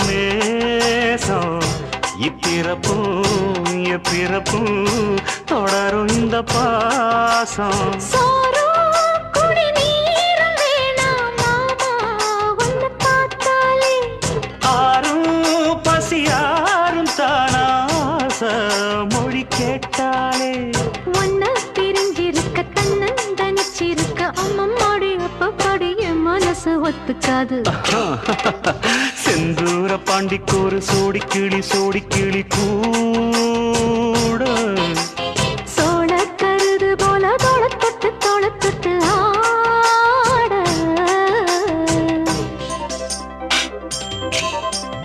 நேசம் இப்பிறப்பும் எப்பிறப்பும் தொடரும் இந்த பாசம் ஆறும் பசியாரும் தானாச மொழி கேட்டாலே ஒன்ன பிரிஞ்சிருக்க தன்னந்தனிச்சிருக்க அம்மம்மாடி அப்பப்பாடி என் மனசு ஒத்துக்காது செந்தூர பாண்டிக்கோரு சோடி கிளி கூட